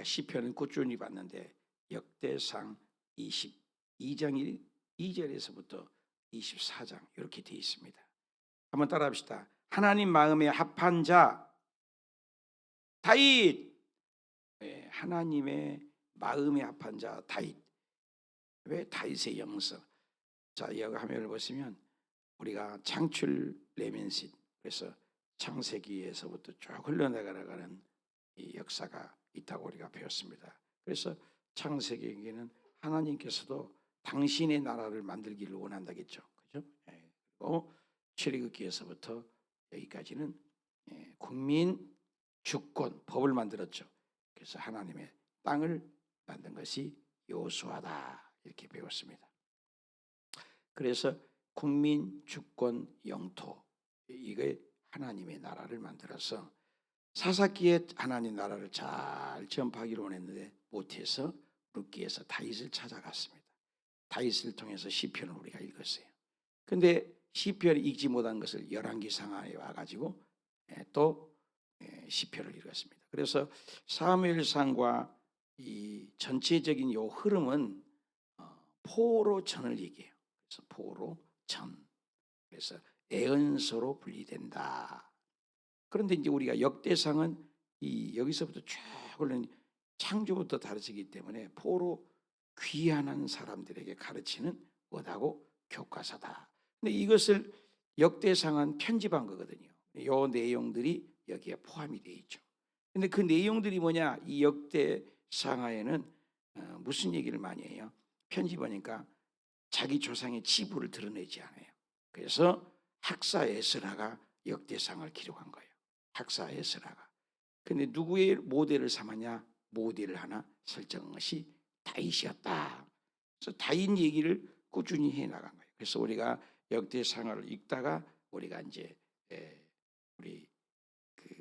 우리가 시편을 꾸준히 봤는데 역대상 22장 2절에서부터 24장 이렇게 되어 있습니다. 한번 따라합시다. 하나님 마음에 합한 자 다윗. 네, 하나님의 마음에 합한 자 다윗. 왜 다윗의 영성? 자, 여기 화면을 보시면 우리가 창출 레멘신, 그래서 창세기에서부터 쭉 흘러나가는 이 역사가 있다고 우리가 배웠습니다. 그래서 창세기에는 하나님께서도 당신의 나라를 만들기를 원한다겠죠, 그죠? 그리고 출애굽기에서부터 여기까지는 국민 주권 법을 만들었죠. 그래서 하나님의 땅을 만든 것이 여호수아다 이렇게 배웠습니다. 그래서 국민 주권 영토, 이게 하나님의 나라를 만들어서 사사기에 하나님 나라를 잘 전파하기로 원했는데 못해서 룻기에서 다윗을 찾아갔습니다. 다윗을 통해서 시편을 우리가 읽었어요. 근데 시편을 읽지 못한 것을 열왕기상하에 와가지고 또 시편을 읽었습니다. 그래서 사무엘상과 이 전체적인 요 흐름은 포로 전을 얘기해요. 그래서 포로 전, 그래서 애언서로 분리된다. 그런데 이제 우리가 역대상은 이 여기서부터 쭉 흐르는 창조부터 다르시기 때문에 포로 귀환한 사람들에게 가르치는 뭐다고 교과서다. 근데 이것을 역대상은 편집한 거거든요. 요 내용들이 여기에 포함이 되어 있죠. 근데 그 내용들이 뭐냐? 이 역대상하에는 무슨 얘기를 많이 해요? 편집하니까 자기 조상의 치부를 드러내지 않아요. 그래서 학사 에스라가 역대상을 기록한 거예요. 학사 에스라가. 근데 누구의 모델을 삼았냐? 모델을 하나 설정한 것이 다윗이었다. 그래서 다윗 얘기를 꾸준히 해 나간 거예요. 그래서 우리가 역대상을 읽다가 우리가 이제 우리 그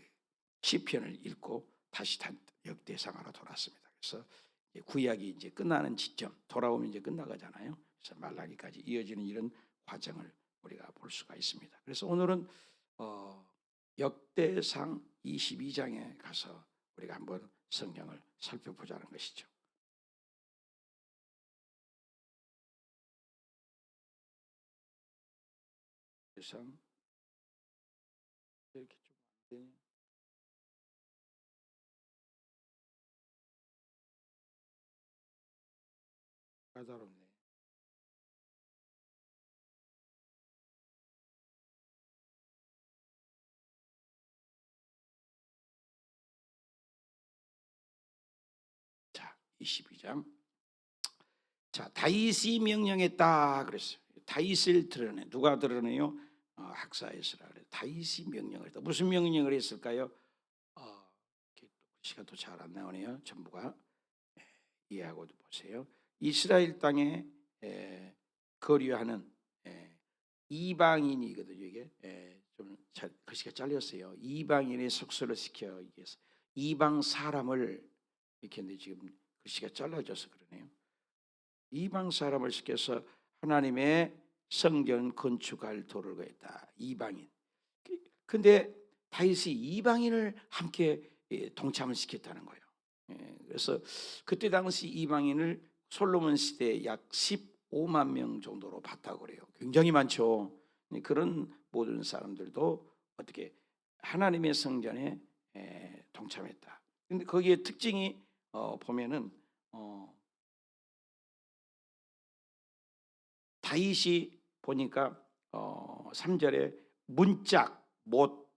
시편을 읽고 다시 역대상으로 돌았습니다. 그래서 구약이 이제 끝나는 지점, 돌아오면 이제 끝나가잖아요. 그래서 말라기까지 이어지는 이런 과정을 우리가 볼 수가 있습니다. 그래서 오늘은 역대상 22장에 가서 우리가 한번 성경을 살펴보자는 것이죠. 역대상 이렇게 좀 안 되네. 까다롭네. 자, 22장. 자, 다윗이 명령했다 그랬어요. 다윗을 드러내. 누가 드러내요? 학사에스라 그래. 다윗이 명령을 했다. 무슨 명령을 했을까요? 시간 또 잘 안 나오네요. 전부가 이해하고 보세요. 이스라엘 땅에 거류하는 이방인이거든요. 이게 좀 글씨가 잘렸어요. 이방인의 속설을 시켜 위해서 이방 사람을 이렇게 했는데 지금 글씨가 잘라져서 그러네요. 이방 사람을 시켜서 하나님의 성전 건축할 도를 거했다. 이방인. 근데 다윗이 이방인을 함께 동참을 시켰다는 거예요. 그래서 그때 당시 이방인을 솔로몬 시대에 약 15만 명 정도로 봤다고 그래요. 굉장히 많죠. 그런 모든 사람들도 어떻게 하나님의 성전에 동참했다. 근데 거기에 특징이 보면은 다윗이 보니까 3절에 문짝 못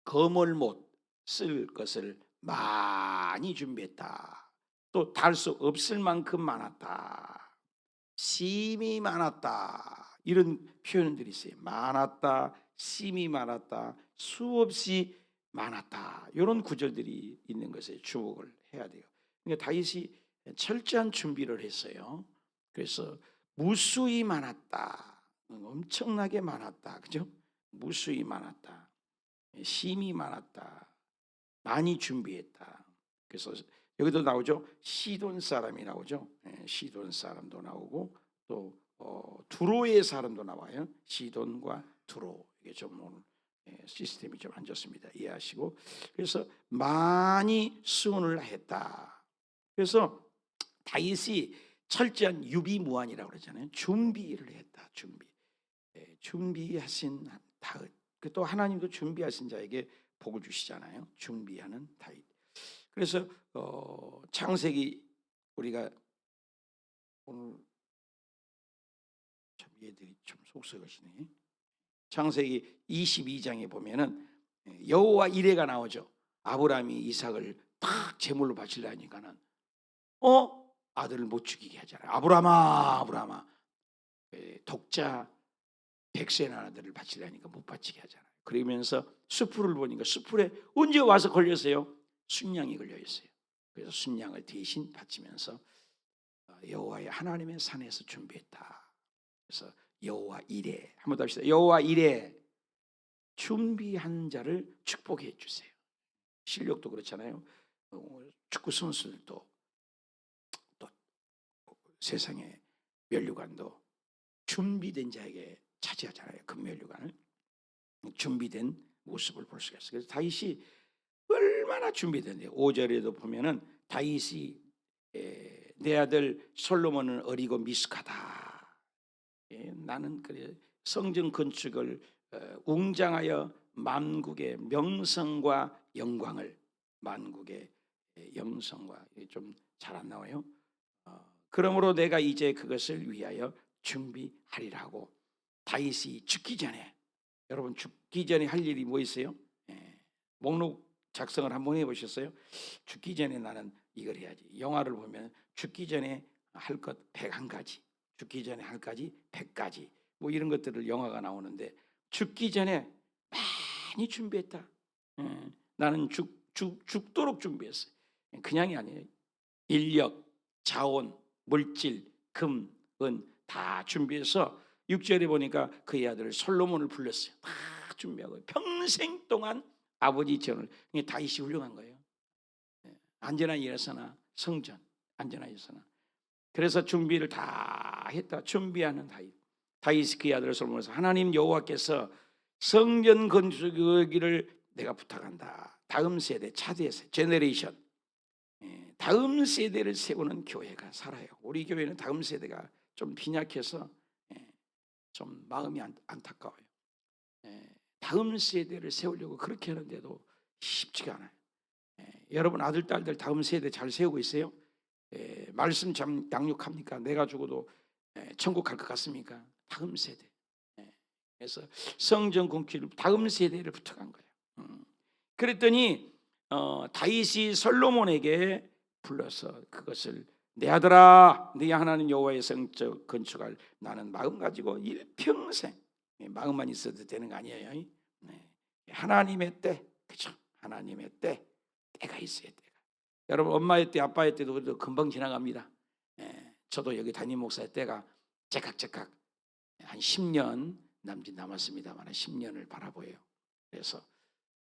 거물 못 쓸 것을 많이 준비했다. 또 달 수 없을 만큼 많았다. 심이 많았다. 이런 표현들이 있어요. 많았다, 심이 많았다, 수없이 많았다. 이런 구절들이 있는 것에 주목을 해야 돼요. 그러니까 다윗이 철저한 준비를 했어요. 그래서 무수히 많았다. 엄청나게 많았다. 그죠? 무수히 많았다. 심이 많았다. 많이 준비했다. 그래서 여기도 나오죠. 시돈 사람이 나오죠. 시돈 사람도 나오고 또 두로의 사람도 나와요. 시돈과 두로. 이게 좀 오늘 시스템이 좀 안 좋습니다. 이해하시고. 그래서 많이 수원을 했다. 그래서 다윗이 철저한 유비무환이라고 그러잖아요. 준비를 했다. 준비하신 다윗. 또 하나님도 준비하신 자에게 복을 주시잖아요. 준비하는 다윗. 그래서 창세기 우리가 오늘 참 얘들이 좀 속썩으시네. 창세기 22장에 보면은 여호와 이레가 나오죠. 아브라함이 이삭을 딱 제물로 바치려니까는 아들을 못 죽이게 하잖아요. 아브라함아 독자 100세 난 아들을 바치려니까 못 바치게 하잖아요. 그러면서 수풀을 보니까 수풀에 언제 와서 걸렸어요? 순양이 걸려 있어요. 그래서 순양을 대신 바치면서 여호와의 하나님의 산에서 준비했다. 그래서 여호와 이레, 한번 더 합시다. 여호와 이레, 준비한 자를 축복해 주세요. 실력도 그렇잖아요. 축구 선수들도 또 세상의 면류관도 준비된 자에게 차지하잖아요. 금면류관을. 준비된 모습을 볼 수가 있어요. 그래서 다윗이 얼마나 준비됐는데 5절에도 보면은 다윗이 내 아들 솔로몬은 어리고 미숙하다. 나는 그래 성전 건축을 웅장하여 만국의 명성과 영광을, 만국의 영성과, 좀 잘 안 나와요. 그러므로 내가 이제 그것을 위하여 준비하리라고. 다윗이 죽기 전에, 여러분 죽기 전에 할 일이 뭐 있어요? 목록 작성을 한번 해보셨어요? 죽기 전에 나는 이걸 해야지. 영화를 보면 죽기 전에 할 것 101가지, 죽기 전에 할 가지 100가지, 뭐 이런 것들을 영화가 나오는데 죽기 전에 많이 준비했다. 나는 죽도록 준비했어요. 그냥이 아니에요. 인력, 자원, 물질, 금, 은 다 준비해서 6절에 보니까 그의 아들 솔로몬을 불렀어요. 다 준비하고 평생 동안 아버지 전을. 다윗이 훌륭한 거예요. 안전한 일에서나 성전, 안전한 일에서나. 그래서 준비를 다 했다. 준비하는 다윗. 다윗이 그의 아들 솔로몬에서 하나님 여호와께서 성전 건축하기를 내가 부탁한다. 다음 세대, 차세대, 제너레이션, 다음 세대를 세우는 교회가 살아요. 우리 교회는 다음 세대가 좀 빈약해서 좀 마음이 안타까워요. 다음 세대를 세우려고 그렇게 하는데도 쉽지가 않아요. 여러분 아들, 딸들 다음 세대 잘 세우고 있어요? 말씀 참 양육합니까? 내가 죽어도 천국 갈 것 같습니까? 다음 세대. 그래서 성전 건축을 다음 세대를 부탁한 거예요. 그랬더니 다윗이 솔로몬에게 불러서 그것을 내 아들아, 네 하나님 여호와의 성전 건축할 나는 마음 가지고 일평생, 마음만 있어도 되는 거 아니에요. 하나님의 때, 그렇죠? 하나님의 때가 있어야 돼요. 여러분 엄마의 때, 아빠의 때도 금방 지나갑니다. 저도 여기 담임 목사의 때가 제각제각 한 10년 남았습니다만 10년을 바라보여요. 그래서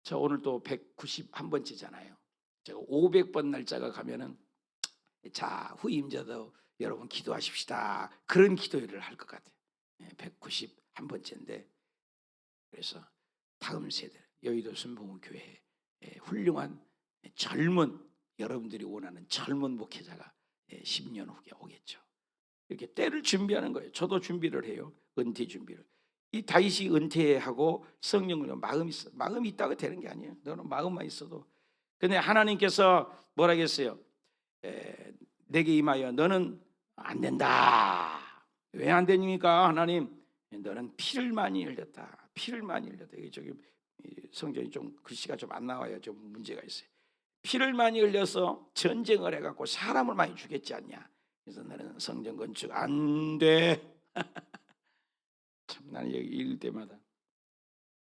저 오늘 또 191번째잖아요. 제가 500번 날짜가 가면은 자 후임자도 여러분 기도하십시다, 그런 기도를 할 것 같아요. 191번째인데 그래서 다음 세대 여의도 순복음교회 훌륭한 젊은, 여러분들이 원하는 젊은 목회자가 10년 후에 오겠죠. 이렇게 때를 준비하는 거예요. 저도 준비를 해요. 은퇴 준비를. 이 다윗이 은퇴하고 성령으로 마음이 있다고 되는 게 아니에요. 너는 마음만 있어도. 근데 하나님께서 뭐라 했어요? 내게 임하여 너는 안 된다. 왜 안 되니까? 하나님, 너는 피를 많이 흘렸다. 피를 많이 흘렸다. 저기 성경이 좀 글씨가 좀 안 나와요. 좀 문제가 있어요. 피를 많이 흘려서 전쟁을 해갖고 사람을 많이 죽였지 않냐. 그래서 나는 성전 건축 안 돼. 참 나는 여기 읽을 때마다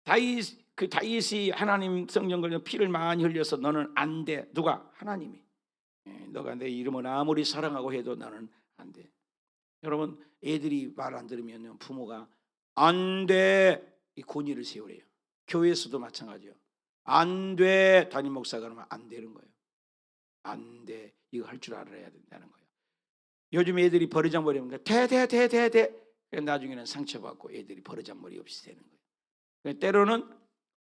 다윗이 하나님 성전 건축 피를 많이 흘려서 너는 안 돼. 누가? 하나님이. 너가 내 이름을 아무리 사랑하고 해도 나는 안 돼. 여러분 애들이 말 안 들으면 부모가 안 돼, 이 권위를 세우래요. 교회에서도 마찬가지요. 안 돼, 담임 목사가 그러면 안 되는 거예요. 안 돼, 이거 할 줄 알아야 된다는 거예요. 요즘 애들이 버르장머리 하면 대 나중에는 상처받고 애들이 버르장머리 없이 되는 거예요. 때로는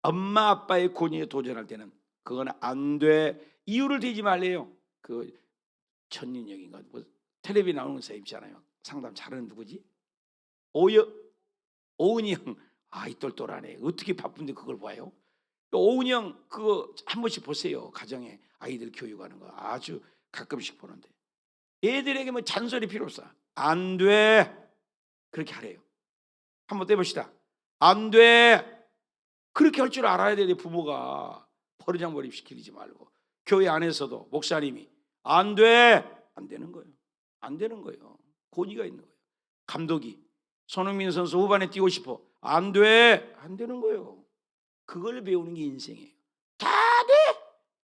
엄마 아빠의 권위에 도전할 때는 그건 안 돼, 이유를 대지 말래요. 그 천윤영인가 뭐 텔레비 나오는 사람 있잖아요. 상담 잘하는 누구지? 오은이 형. 이 똘똘하네. 어떻게 바쁜데 그걸 봐요? 오은이 형 그거 한 번씩 보세요. 가정에 아이들 교육하는 거 아주 가끔씩 보는데 애들에게 뭐 잔소리 필요 없어. 안 돼. 그렇게 하래요. 한번 떼봅시다. 안 돼. 그렇게 할 줄 알아야 돼. 부모가 버르장머리 시키지 말고. 교회 안에서도 목사님이 안 돼. 안 되는 거예요. 안 되는 거예요. 권위가 있는 거예요. 감독이 손흥민 선수 후반에 뛰고 싶어. 안 돼. 안 되는 거예요. 그걸 배우는 게 인생이에요. 다 돼.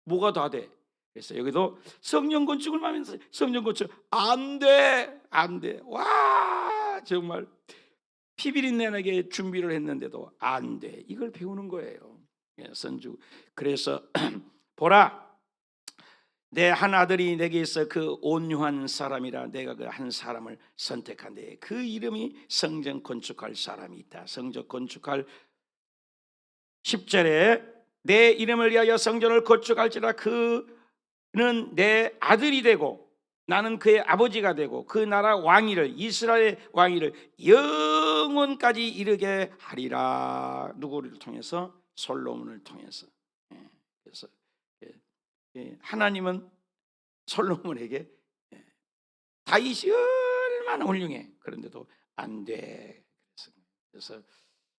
뭐가 다 돼? 그래서 여기도 성령 건축을 하면서 성령 건축 안 돼. 안 돼. 와 정말 피비린내나게 준비를 했는데도 안 돼. 이걸 배우는 거예요. 선주. 그래서 보라 내 한 아들이 내게 있어 그 온유한 사람이라 내가 그 한 사람을 선택한데 그 이름이 성전 건축할 사람이 있다. 성전 건축할 10절에 내 이름을 위하여 성전을 건축할지라 그는 내 아들이 되고 나는 그의 아버지가 되고 그 나라 왕위를 이스라엘의 왕위를 영원까지 이르게 하리라. 누구를 통해서? 솔로몬을 통해서. 그래서 하나님은 솔로몬에게 다윗이 얼마나 훌륭해. 그런데도 안 돼. 그래서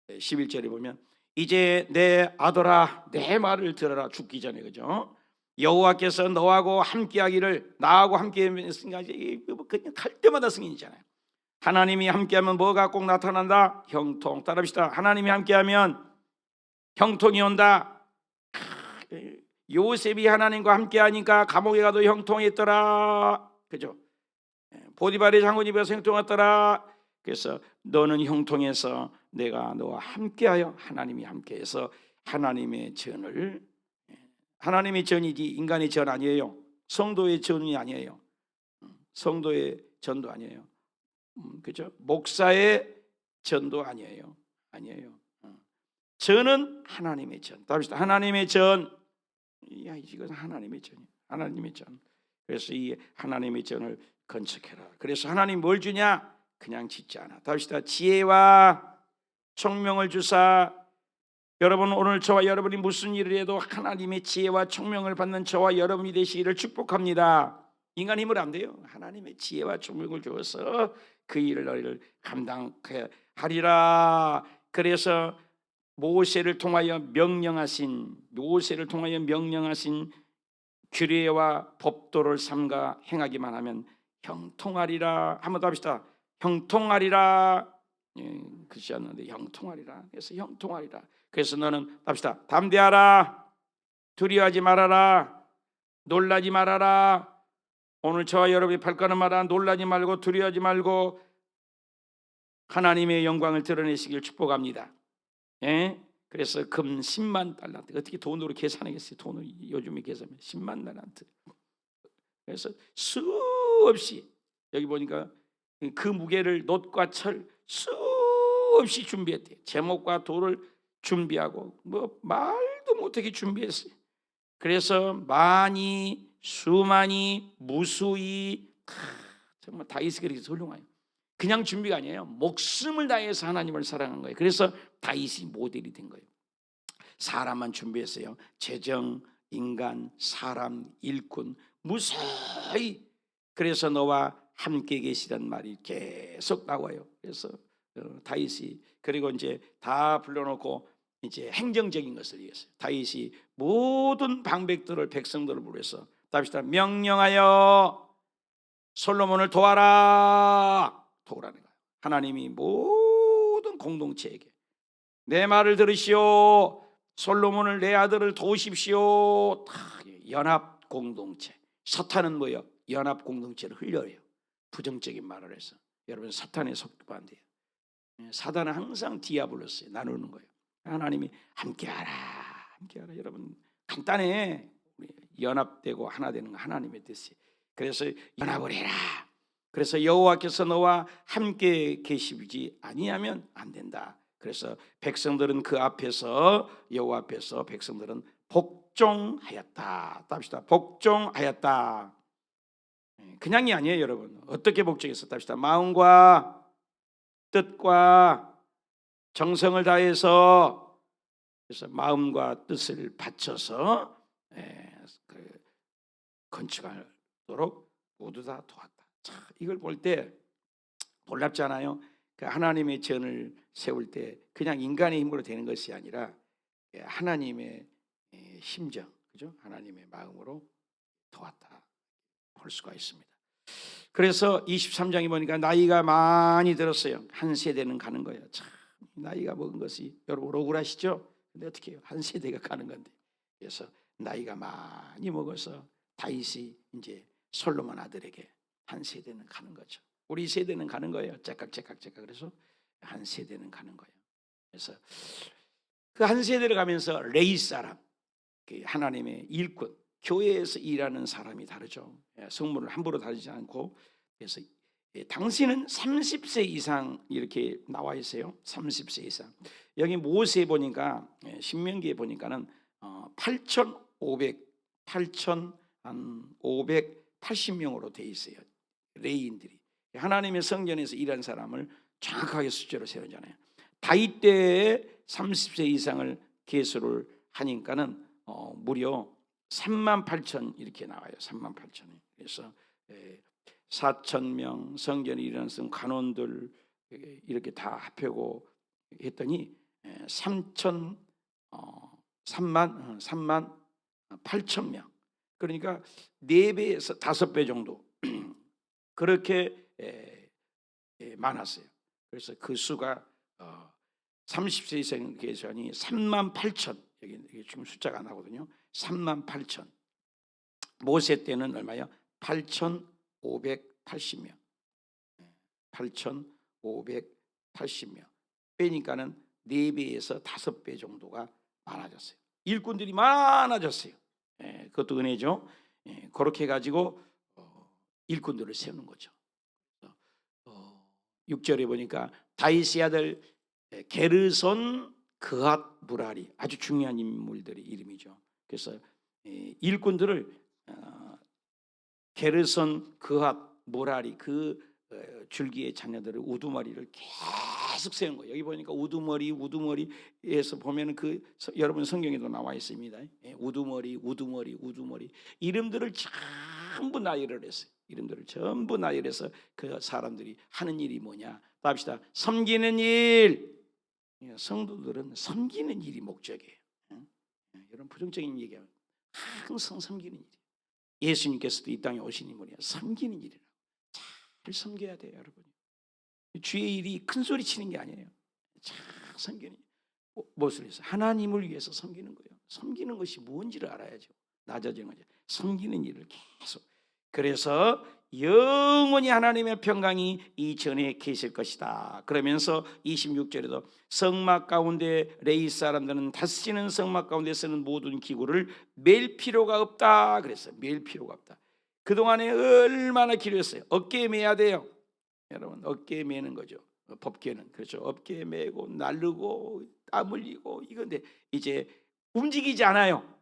11절에 보면 이제 내 아들아 내 말을 들어라. 죽기 전에 그죠? 여호와께서 너하고 함께하기를 나하고 함께했으니까 그냥 갈 때마다 승인이잖아요. 하나님이 함께하면 뭐가 꼭 나타난다? 형통. 따라합시다. 하나님이 함께하면 형통이 온다. 요셉이 하나님과 함께하니까 감옥에 가도 형통했더라. 그죠? 보디발의 장군 집에서 형통했더라. 그래서 너는 형통해서 내가 너와 함께하여 하나님이 함께해서 하나님의 전을 하나님의 전이지 인간의 전 아니에요. 성도의 전이 아니에요. 성도의 전도 아니에요. 그죠? 목사의 전도 아니에요. 아니에요. 전은 하나님의 전. 답시다. 하나님의 전. 야, 이건 하나님의 전이야. 하나님의 전. 그래서 이 하나님의 전을 건축해라. 그래서 하나님 뭘 주냐? 그냥 짓지 않아. 답시다. 지혜와 총명을 주사. 여러분 오늘 저와 여러분이 무슨 일을 해도 하나님의 지혜와 총명을 받는 저와 여러분이 되시기를 축복합니다. 인간 힘을 안 돼요. 하나님의 지혜와 총명을 주어서 그 일을 너희를 감당해 하리라. 그래서 모세를 통하여 명령하신 규례와 법도를 삼가 행하기만 하면 형통하리라. 한번 더 합시다. 형통하리라. 그렇지 않는데 형통하리라. 그래서 형통하리라. 그래서 너는 합시다. 담대하라. 두려워하지 말아라. 놀라지 말아라. 오늘 저와 여러분이 발걸음마다 놀라지 말고 두려워하지 말고 하나님의 영광을 드러내시길 축복합니다. 그래서 금 10만 달란트. 어떻게 돈으로 계산하겠어요? 돈을 요즘에 계산하면 10만 달란트. 그래서 수없이 여기 보니까 그 무게를 놋과 철 수없이 준비했대요. 제목과 돌을 준비하고 뭐 말도 못하게 준비했어요. 그래서 수많이 무수히 정말 다윗이 그렇게 훌륭해요. 그냥 준비가 아니에요. 목숨을 다해서 하나님을 사랑한 거예요. 그래서 다윗이 모델이 된 거예요. 사람만 준비했어요. 재정, 인간, 사람, 일꾼 무사히. 그래서 너와 함께 계시란 말이 계속 나와요. 그래서 다윗이 그리고 이제 다 불러놓고 이제 행정적인 것을 얘기했어요. 다윗이 모든 방백들을 백성들을 부르서 답시다. 명령하여 솔로몬을 도와라. 도우라는 거예요. 하나님이 모든 공동체에게 내 말을 들으시오. 솔로몬을 내 아들을 도우십시오. 다 연합 공동체. 사탄은 뭐예요? 연합 공동체를 흘려요. 부정적인 말을 해서. 여러분 사탄의 속도가 안 돼요. 사단은 항상 디아블로스에 나누는 거예요. 하나님이 함께하라. 함께하라. 여러분 간단해. 연합되고 하나 되는 거 하나님의 뜻이. 그래서 연합을 해라. 그래서 여호와께서 너와 함께 계시지 아니하면 안 된다. 그래서 백성들은 그 앞에서 여호와 앞에서 백성들은 복종하였다. 답시다. 복종하였다. 그냥이 아니에요, 여러분. 어떻게 복종했어? 합시다. 마음과 뜻과 정성을 다해서, 그래서 마음과 뜻을 바쳐서 건축하도록 모두 다 도왔다. 자, 이걸 볼 때 놀랍잖아요. 하나님의 전을 세울 때 그냥 인간의 힘으로 되는 것이 아니라 하나님의 심정, 그죠? 하나님의 마음으로 도왔다 볼 수가 있습니다. 그래서 23장에 보니까 나이가 많이 들었어요. 한 세대는 가는 거예요. 참 나이가 먹은 것이 여러분 억울하시죠? 근데 어떻게 해요? 한 세대가 가는 건데. 그래서 나이가 많이 먹어서 다윗이 이제 솔로몬 아들에게 한 세대는 가는 거죠. 우리 세대는 가는 거예요. 째깍. 그래서 한 세대는 가는 거예요. 그래서 그 한 세대를 가면서 레위 사람, 하나님의 일꾼, 교회에서 일하는 사람이 다르죠. 성물을 함부로 다루지 않고. 그래서 당신은 30세 이상 이렇게 나와 있어요. 30세 이상. 여기 모세에 보니까 신명기에 보니까는 8,580명으로 돼 있어요. 레위인들이 하나님의 성전에서 일한 사람을 정확하게 숫자로 세우잖아요. 다윗 때에 30세 이상을 계수를 하니까는 무려 38,000 이렇게 나와요. 38,000이. 그래서 4,000명 성전에 일하는 간원들 이렇게 다 합하고 했더니 3만 8,000명. 그러니까 4배에서 5배 정도 그렇게 많았어요. 그래서 그 수가 30세 이상 계산이 38,000. 여기 지금 숫자가 안 나거든요. 38,000. 모세 때는 얼마요? 8,580명. 8,580명. 빼니까는 4배에서 5배 정도가 많아졌어요. 일꾼들이 많아졌어요. 그것도 은혜죠. 그렇게 해가지고 일꾼들을 세우는 거죠. 6절에 보니까 다윗의 아들 게르손 그핫 무라리, 아주 중요한 인물들의 이름이죠. 그래서 일꾼들을 게르손 그핫 무라리, 그 줄기의 자녀들을 우두머리를 계속 세운 거예요. 여기 보니까 우두머리에서 보면은 여러분 성경에도 나와 있습니다. 우두머리 이름들을 전부 나열을 했어요. 이름들을 전부 나열해서 그 사람들이 하는 일이 뭐냐? 답시다. 섬기는 일. 성도들은 섬기는 일이 목적이에요. 이런 부정적인 얘기하면 항상 섬기는 일이에요. 예수님께서도 이 땅에 오신 인물이야. 섬기는 일이라고. 잘 섬겨야 돼요, 여러분. 주의 일이 큰 소리 치는 게 아니에요. 잘 섬기는 일. 무엇을 위해서? 하나님을 위해서 섬기는 거예요. 섬기는 것이 뭔지를 알아야죠. 낮아지는 거죠. 섬기는 일을 계속. 그래서 영원히 하나님의 평강이 이 전에 계실 것이다. 그러면서 26절에도 성막 가운데 레위 사람들은 다스리는 성막 가운데 쓰는 모든 기구를 맬 필요가 없다. 그랬어요. 맬 필요가 없다. 그동안에 얼마나 기도했어요. 어깨에 매야 돼요. 여러분, 어깨에 매는 거죠. 법궤는. 그렇죠. 어깨에 매고 날르고 땀 흘리고 이건데 이제 움직이지 않아요.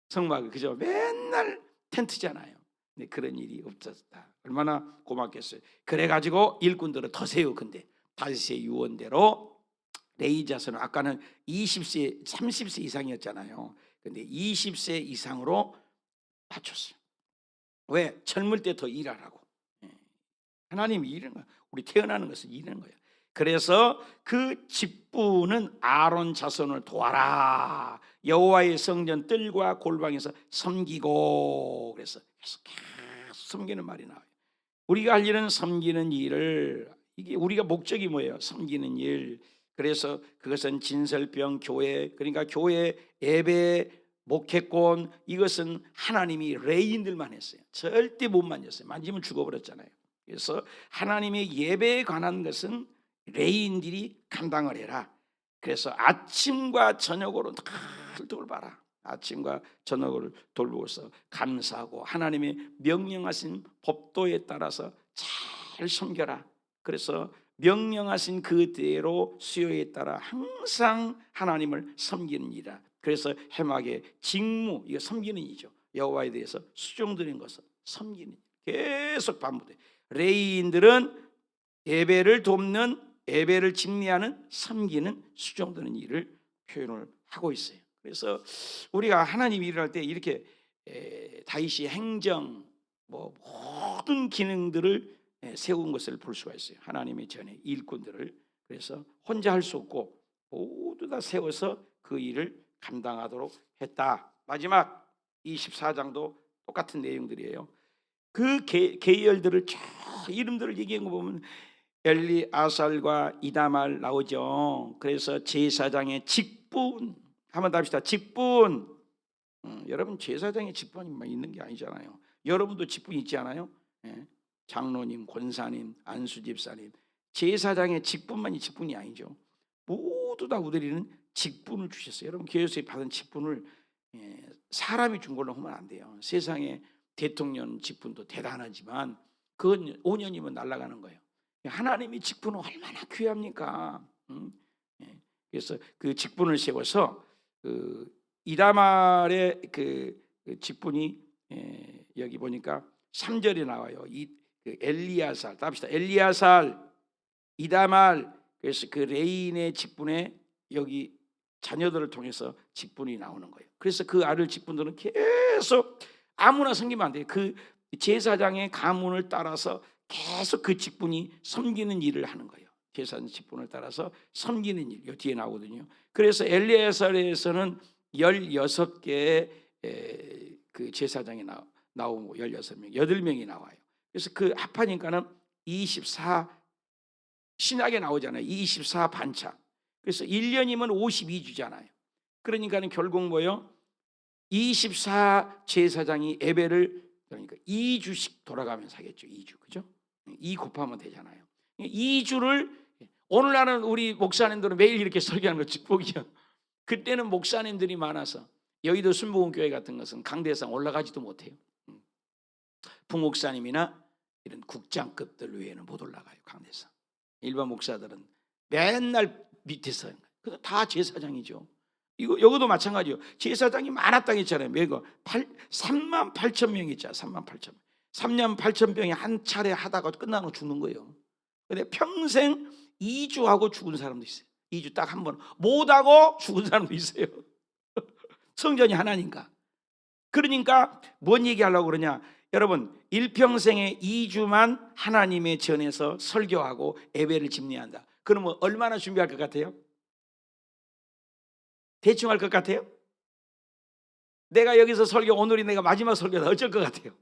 성막을. 그죠. 맨날 텐트잖아요. 근데 그런 일이 없었다. 얼마나 고맙겠어요. 그래가지고 일꾼들을 더 세우. 근데 다윗의 유언대로 레위 자손은 아까는 20세, 30세 이상이었잖아요. 근데 20세 이상으로 낮췄어요. 왜? 젊을 때 더 일하라고. 하나님이 이런 거야. 우리 태어나는 것은 이런 거예요. 그래서 그 직분은 아론 자손을 도와라. 여호와의 성전 뜰과 골방에서 섬기고. 그래서 계속 섬기는 말이 나와요. 우리가 할 일은 섬기는 일을, 이게 우리가 목적이 뭐예요? 섬기는 일. 그래서 그것은 진설병 교회, 그러니까 교회 예배 목회권, 이것은 하나님이 레위인들만 했어요. 절대 못 만졌어요. 만지면 죽어버렸잖아요. 그래서 하나님의 예배에 관한 것은 레위인들이 감당을 해라. 그래서 아침과 저녁으로 늘 돌봐라. 아침과 저녁을 돌보고서 감사하고 하나님의 명령하신 법도에 따라서 잘 섬겨라. 그래서 명령하신 그대로 수요에 따라 항상 하나님을 섬기는 일이라. 그래서 해막의 직무, 이거 섬기는 일이죠. 여호와에 대해서 수종드린 것은 섬기는 일. 계속 반복돼. 레위인들은 예배를 돕는, 예배를 집례하는, 섬기는, 수종드는 일을 표현을 하고 있어요. 그래서 우리가 하나님 일을 할 때 이렇게 다윗이 행정 뭐 모든 기능들을 세운 것을 볼 수가 있어요. 하나님의 전에 일꾼들을. 그래서 혼자 할 수 없고 모두 다 세워서 그 일을 감당하도록 했다. 마지막 24장도 똑같은 내용들이에요. 그 계열들을 쫙 이름들을 얘기한 거 보면 엘리아살과 이다말 나오죠. 그래서 제사장의 직분, 한번 답시다. 직분. 여러분 제사장의 직분이 막 있는 게 아니잖아요. 여러분도 직분 있지 않아요? 장로님, 권사님, 안수집사님, 제사장의 직분만이 직분이 아니죠. 모두 다 우리는 직분을 주셨어요. 여러분 교회에서 받은 직분을 사람이 준 걸로 하면 안 돼요. 세상에 대통령 직분도 대단하지만 그건 5년이면 날아가는 거예요. 하나님의 직분은 얼마나 귀합니까? 그래서 그 직분을 세워서 그 이다말의 그 직분이 여기 보니까 3절에 나와요. 그 엘리야살, 답시다. 엘리야살, 이다말. 그래서 그 레인의 직분에 여기 자녀들을 통해서 직분이 나오는 거예요. 그래서 그 아들 직분들은 계속 아무나 섬기면 안 돼요. 그 제사장의 가문을 따라서 계속 그 직분이 섬기는 일을 하는 거예요. 제사장 직분을 따라서 섬기는 일, 이 뒤에 나오거든요. 그래서 엘리야살에서는 16개의 그 제사장이 나오고 16명, 8명이 나와요. 그래서 그 합하니까는 24, 신약에 나오잖아요. 24 반차. 그래서 1년이면 52주잖아요. 그러니까는 결국 뭐요? 24 제사장이 예배를 그러니까 2주씩 돌아가면서 하겠죠. 2주. 그죠? 2 곱하면 되잖아요. 2주를 오늘날은 우리 목사님들은 매일 이렇게 설교하는 거 축복이요. 그때는 목사님들이 많아서 여의도 순복음교회 같은 것은 강대상 올라가지도 못해요. 부목사님이나 이런 국장급들 외에는 못 올라가요. 강대상. 일반 목사들은 맨날 밑에서 다 제사장이죠. 여기도 마찬가지요. 제사장이 많았다 했잖아요. 매거 3만 8천 명 있잖아요. 3만 8천 명. 3만 8천 명이 한 차례 하다가 끝나고 죽는 거예요. 근데 평생 2주하고 죽은 사람도 있어요. 2주 딱 한 번 못하고 죽은 사람도 있어요. 성전이 하나니까. 그러니까 뭔 얘기하려고 그러냐? 여러분 일평생에 2주만 하나님의 전에서 설교하고 예배를 집례한다. 그러면 얼마나 준비할 것 같아요? 대충 할 것 같아요? 내가 여기서 설교 오늘이 내가 마지막 설교다 어쩔 것 같아요?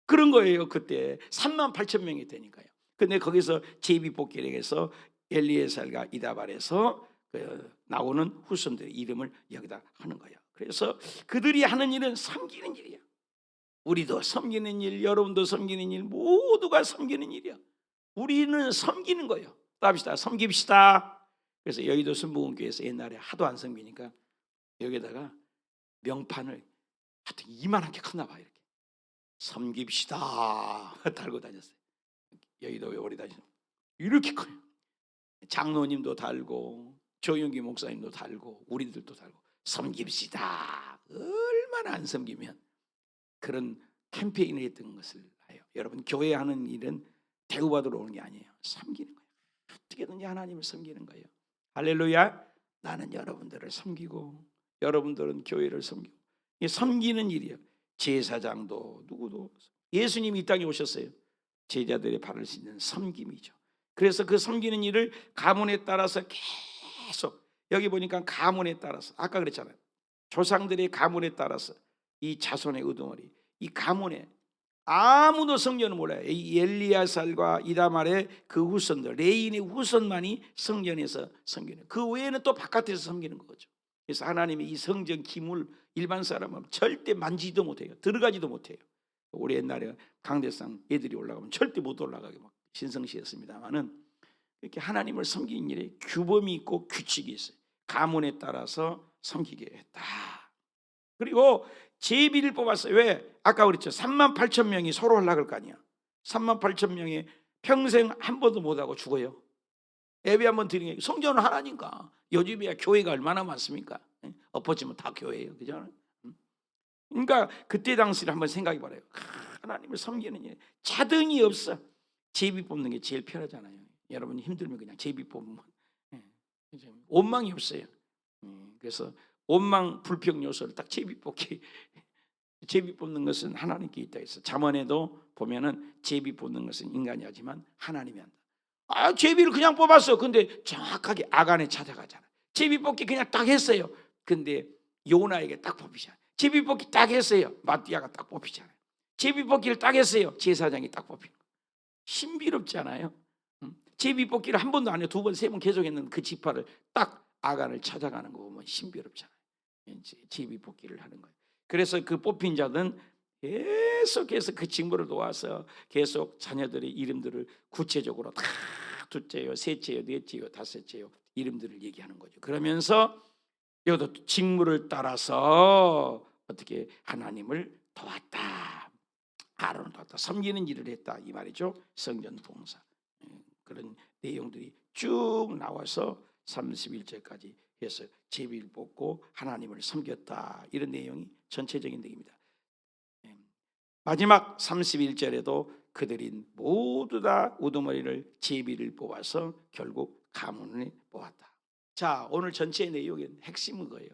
그런 거예요. 그때 3만 8천 명이 되니까요. 근데 거기서 제비뽑기에서 엘리에살과 이다발에서 나오는 후손들의 이름을 여기다 하는 거예요. 그래서 그들이 하는 일은 섬기는 일이야. 우리도 섬기는 일, 여러분도 섬기는 일, 모두가 섬기는 일이야. 우리는 섬기는 거예요. 합시다. 섬깁시다. 그래서 여의도 순복음교회에서 옛날에 하도 안 섬기니까 여기다가 명판을 하여튼 이만하게 컸나 봐요. 이렇게 섬깁시다 달고 다녔어요. 여의도에 오래 다녔어요. 이렇게 커요. 장로님도 달고 조용기 목사님도 달고 우리들도 달고 섬깁시다. 얼마나 안 섬기면 그런 캠페인을 했던 것을 해요. 여러분 교회 하는 일은 대우받으러 오는 게 아니에요. 섬기는 거예요. 어떻게든지 하나님을 섬기는 거예요. 할렐루야. 나는 여러분들을 섬기고 여러분들은 교회를 섬기고 이게 섬기는 일이에요. 제사장도 누구도 예수님이 이 땅에 오셨어요. 제자들의 발을 씻는 섬김이죠. 그래서 그 섬기는 일을 가문에 따라서 계속 여기 보니까 가문에 따라서 아까 그랬잖아요. 조상들의 가문에 따라서 이 자손의 우두머리 이 가문에 아무도 성전을 몰라요. 이 엘리야살과 이다말의 그 후손들 레인의 후손만이 성전에서 섬기는 그 외에는 또 바깥에서 섬기는 거죠. 그래서 하나님의 이 성전 기물 일반 사람은 절대 만지도 못해요. 들어가지도 못해요. 우리 옛날에 강대상 애들이 올라가면 절대 못 올라가게 막 신성시했습니다만은 이렇게 하나님을 섬기는 일에 규범이 있고 규칙이 있어요. 가문에 따라서 섬기게 했다. 그리고 제비를 뽑았어요. 왜? 아까 그랬죠. 3만 8천 명이 서로 하려고 할 거 아니야. 3만 8천 명이 평생 한 번도 못하고 죽어요. 예배 한번 드리는 게 성전은 하나니까. 요즘이야 교회가 얼마나 많습니까? 엎어지면 다 교회예요. 그죠? 그러니까 그때 당시를 한번 생각해 봐요. 하나님을 섬기는 일 차등이 없어. 제비 뽑는 게 제일 편하잖아요. 여러분 힘들면 그냥 제비 뽑으면 원망이 없어요. 그래서 원망 불평 요소를 딱 제비 뽑기. 제비 뽑는 것은 하나님께 있다 해서 잠언에도 보면은 제비 뽑는 것은 인간이 하지만 하나님이 한다. 제비를 그냥 뽑았어. 근데 정확하게 아간에 찾아가잖아. 제비 뽑기 그냥 딱 했어요. 근데 요나에게 딱 뽑히잖아요. 제비 뽑기 딱 했어요. 마띠아가 딱 뽑히잖아요. 제비 뽑기를 딱 했어요. 제사장이 딱 뽑히는 거예요. 신비롭잖아요. 제비 뽑기를 한 번도 안 해요. 두 번, 세 번 계속했는데 그 지파를 딱 아간을 찾아가는 거 보면 신비롭잖아요. 제비 뽑기를 하는 거예요. 그래서 그 뽑힌 자들은 계속해서 그 직무를 도와서 계속 자녀들의 이름들을 구체적으로 다 둘째요, 셋째요, 넷째요, 다섯째요 이름들을 얘기하는 거죠. 그러면서 여기도 직무를 따라서 어떻게 하나님을 도왔다, 아론을 도왔다, 섬기는 일을 했다 이 말이죠. 성전 봉사 그런 내용들이 쭉 나와서 31절까지 해서 제비를 뽑고 하나님을 섬겼다 이런 내용이 전체적인 내용입니다. 마지막 31절에도 그들이 모두 다 우두머리를 제비를 뽑아서 결국 가문을 뽑았다. 자, 오늘 전체 내용의 핵심은 거예요.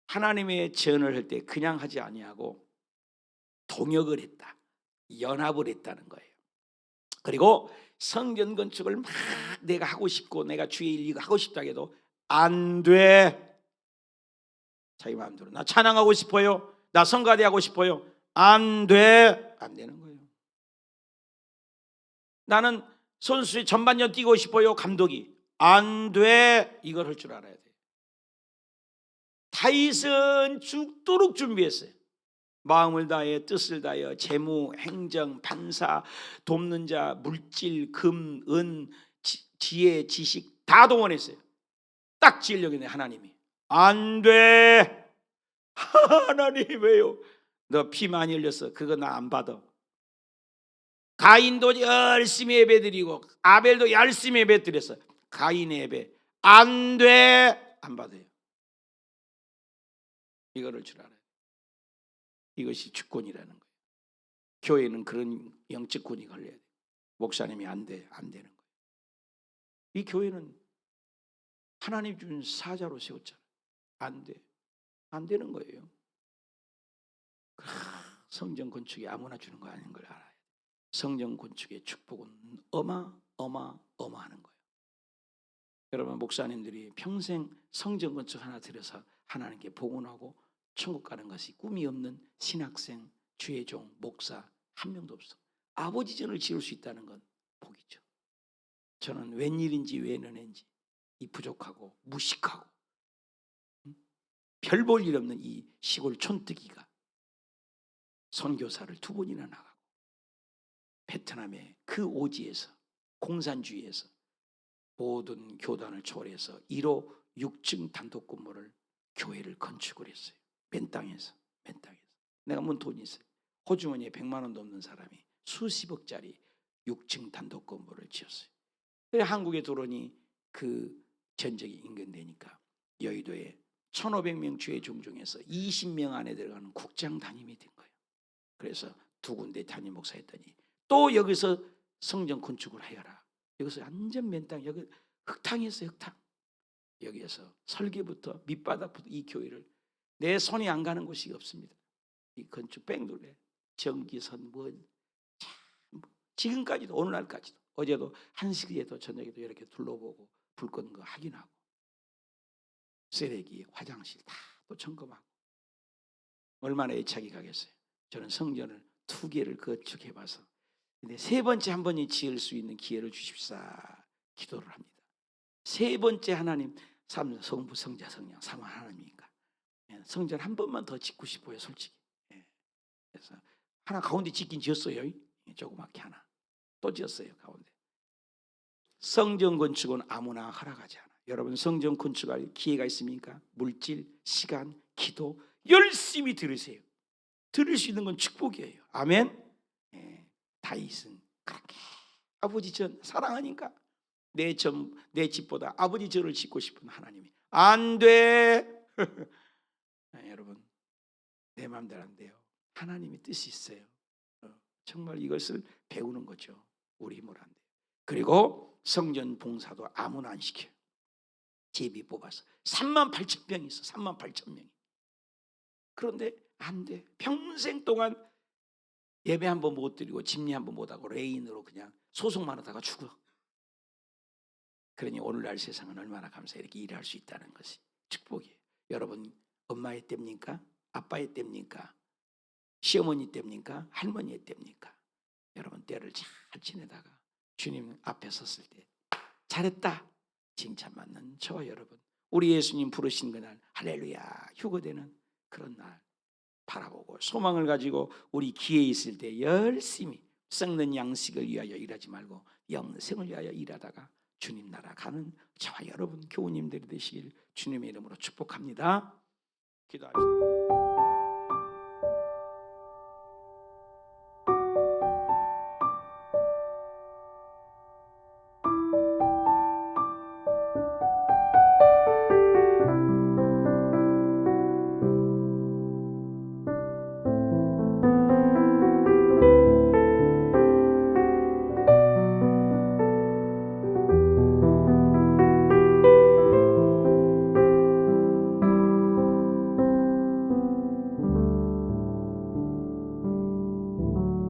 하나님의 제언을 할 때 그냥 하지 아니하고 동역을 했다, 연합을 했다는 거예요. 그리고 성전 건축을 막 내가 하고 싶고 내가 주의 일 이거 하고 싶다 해도 안 돼. 자기 마음대로 나 찬양하고 싶어요, 나 성가대 하고 싶어요, 안 돼. 안 되는 거예요. 나는 선수의 전반전 뛰고 싶어요, 감독이 안 돼. 이걸 할 줄 알아야 돼. 다윗은 죽도록 준비했어요. 마음을 다해 뜻을 다하여 재무, 행정, 판사, 돕는 자, 물질, 금, 은, 지혜, 지식 다 동원했어요. 딱 지으려고 했는데 하나님이 안 돼. 하나님 왜요? 너 피 많이 흘렸어. 그거 나 안 받아. 가인도 열심히 예배드리고 아벨도 열심히 예배드렸어. 가인의 예배 안 돼. 안 받아요. 이거를 줄 알아요. 이것이 주권이라는 거예요. 교회는 그런 영적 권위 걸려야 돼요. 목사님이 안 돼, 안 되는 거예요. 이 교회는 하나님 준 사자로 세웠잖아요. 안 돼, 안 되는 거예요. 성전 건축이 아무나 주는 거 아닌 걸 알아요. 성전 건축의 축복은 어마어마하는 거예요. 여러분 목사님들이 평생 성전 건축 하나 들여서 하나님께 복원하고 천국 가는 것이 꿈이 없는 신학생, 주의 종, 목사 한 명도 없어. 아버지 전을 지을 수 있다는 건 복이죠. 저는 웬일인지 왜 너네인지 이 부족하고 무식하고 별 볼 일 없는 이 시골 촌뜨기가 선교사를 2번이나 나가고 베트남의 그 오지에서 공산주의에서 모든 교단을 초월해서 1호 6층 단독 건물을 교회를 건축을 했어요. 맨 땅에서. 내가 뭔 돈이 있어요. 호주머니에 100만 원도 없는 사람이 수십억짜리 6층 단독 건물을 지었어요. 한국에 들어오니 그 전적이 인근되니까 여의도에 1,500명 주의 종 중에서 20명 안에 들어가는 국장 담임이 된 거예요. 그래서 2군데 담임 목사했더니 또 여기서 성전 건축을 하여라. 여기서 완전 맨 땅, 여기 흙탕이었어요. 흙탕. 여기에서 설계부터 밑바닥부터 이 교회를 내 손이 안 가는 곳이 없습니다. 이 건축 뺑돌래 전기선 지금까지도 오늘날까지도 어제도 1시에도 저녁에도 이렇게 둘러보고 불 끄는 거 확인하고 쓰레기 화장실 다 또 점검하고 얼마나 애착이 가겠어요. 저는 성전을 2개를 건축해봐서 근데 3번째 한 번이 지을 수 있는 기회를 주십사 기도를 합니다. 3번째 하나님 성부 성자 성령 3위 하나님이니까 성전 한 번만 더 짓고 싶어요. 솔직히. 그래서 하나 가운데 짓긴 지었어요. 조그맣게 하나 또 지었어요. 가운데. 성전 건축은 아무나 허락하지 않아. 여러분 성전 건축할 기회가 있습니까? 물질, 시간, 기도 열심히 들으세요. 들을 수 있는 건 축복이에요. 아멘. 다윗은 그렇게 아버지 전 사랑하니까 내 집보다 아버지 전을 짓고 싶은 하나님이 안 돼. 여러분 내 마음대로 안 돼요. 하나님의 뜻이 있어요. 정말 이것을 배우는 거죠. 우리 힘으로 안 돼요. 그리고 성전 봉사도 아무나 안 시켜요. 제비 뽑아서 38,000명이 있어. 38,000명이. 그런데 안 돼. 평생 동안 예배 한번 못 드리고 집례 한번 못 하고 레인으로 그냥 소송만 하다가 죽어. 그러니 오늘날 세상은 얼마나 감사해. 이렇게 일할 수 있다는 것이 축복이에요. 여러분 엄마의 때입니까? 아빠의 때입니까? 시어머니 때입니까? 할머니의 때입니까? 여러분 때를 잘 지내다가 주님 앞에 섰을 때 잘했다 칭찬받는 저와 여러분, 우리 예수님 부르신 그날 할렐루야 휴거되는 그런 날 바라보고 소망을 가지고 우리 기회 있을 때 열심히 썩는 양식을 위하여 일하지 말고 영생을 위하여 일하다가 주님 나라 가는 저와 여러분 교우님들이 되시길 주님의 이름으로 축복합니다. 기도합시다.